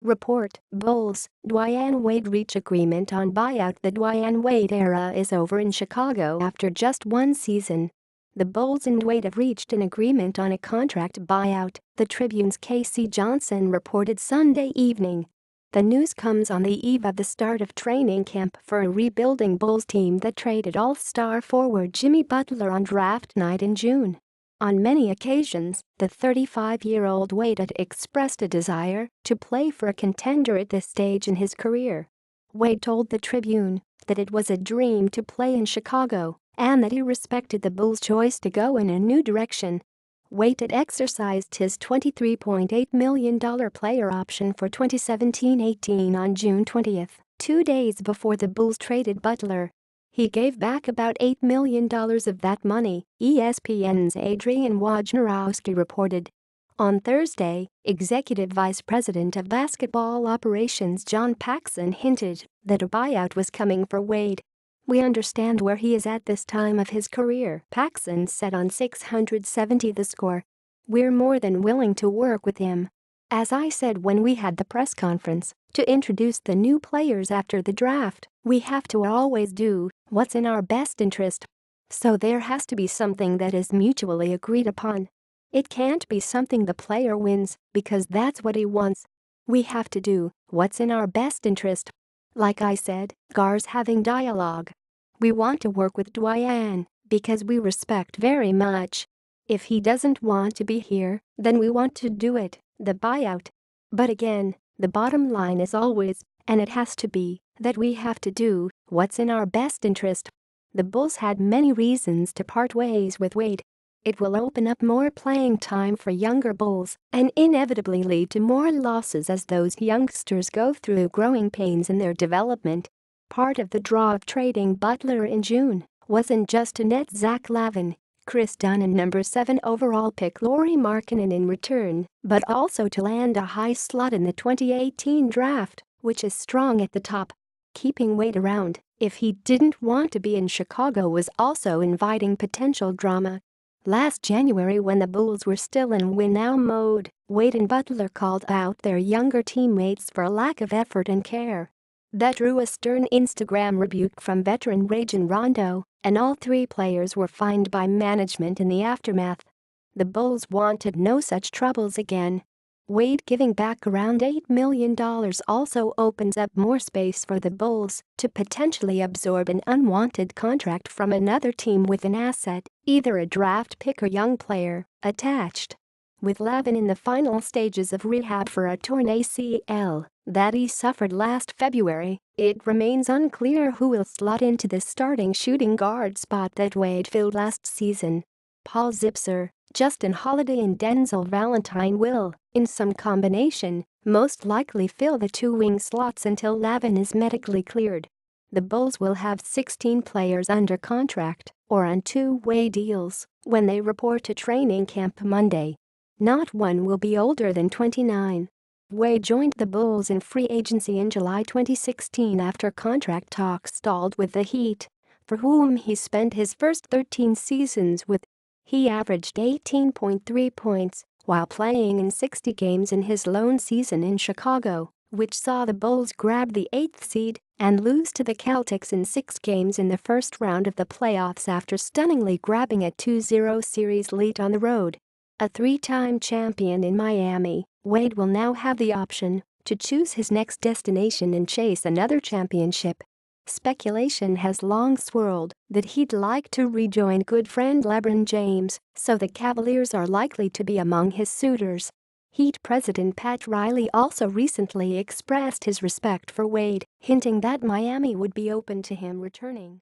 Report: Bulls, Dwyane Wade reach agreement on buyout. The Dwyane Wade era is over in Chicago after just one season. The Bulls and Wade have reached an agreement on a contract buyout, the Tribune's Casey Johnson reported Sunday evening. The news comes on the eve of the start of training camp for a rebuilding Bulls team that traded All-Star forward Jimmy Butler on draft night in June. On many occasions, the 35-year-old Wade had expressed a desire to play for a contender at this stage in his career. Wade told the Tribune that it was a dream to play in Chicago and that he respected the Bulls' choice to go in a new direction. Wade had exercised his $23.8 million player option for 2017-18 on June 20, 2 days before the Bulls traded Butler. He gave back about $8 million of that money, ESPN's Adrian Wojnarowski reported. On Thursday, Executive Vice President of Basketball Operations John Paxson hinted that a buyout was coming for Wade. "We understand where he is at this time of his career," Paxson said on 670 The Score. "We're more than willing to work with him. As I said when we had the press conference, to introduce the new players after the draft, we have to always do what's in our best interest. So there has to be something that is mutually agreed upon. It can't be something the player wins because that's what he wants. We have to do what's in our best interest. Like I said, GAR's having dialogue. We want to work with Dwyane because we respect very much. If he doesn't want to be here, then we want to do it, the buyout. But again, the bottom line is always, and it has to be, that we have to do what's in our best interest." The Bulls had many reasons to part ways with Wade. It will open up more playing time for younger Bulls and inevitably lead to more losses as those youngsters go through growing pains in their development. Part of the draw of trading Butler in June wasn't just to net Zach Lavin, Chris Dunn and number 7 overall pick Lauri Markkanen in return, but also to land a high slot in the 2018 draft, which is strong at the top. Keeping Wade around, if he didn't want to be in Chicago, was also inviting potential drama. Last January, when the Bulls were still in win-now mode, Wade and Butler called out their younger teammates for a lack of effort and care. That drew a stern Instagram rebuke from veteran Rajon Rondo, and all three players were fined by management in the aftermath. The Bulls wanted no such troubles again. Wade giving back around $8 million also opens up more space for the Bulls to potentially absorb an unwanted contract from another team with an asset, either a draft pick or young player, attached. With Lavin in the final stages of rehab for a torn ACL that he suffered last February, it remains unclear who will slot into the starting shooting guard spot that Wade filled last season. Paul Zipser, Justin Holiday and Denzel Valentine will, in some combination, most likely fill the two wing slots until Lavin is medically cleared. The Bulls will have 16 players under contract or on two-way deals when they report to training camp Monday. Not one will be older than 29. Wade joined the Bulls in free agency in July 2016 after contract talks stalled with the Heat, for whom he spent his first 13 seasons with. He averaged 18.3 points while playing in 60 games in his lone season in Chicago, which saw the Bulls grab the 8th seed and lose to the Celtics in 6 games in the first round of the playoffs after stunningly grabbing a 2-0 series lead on the road. A three-time champion in Miami, Wade will now have the option to choose his next destination and chase another championship. Speculation has long swirled that he'd like to rejoin good friend LeBron James, so the Cavaliers are likely to be among his suitors. Heat president Pat Riley also recently expressed his respect for Wade, hinting that Miami would be open to him returning.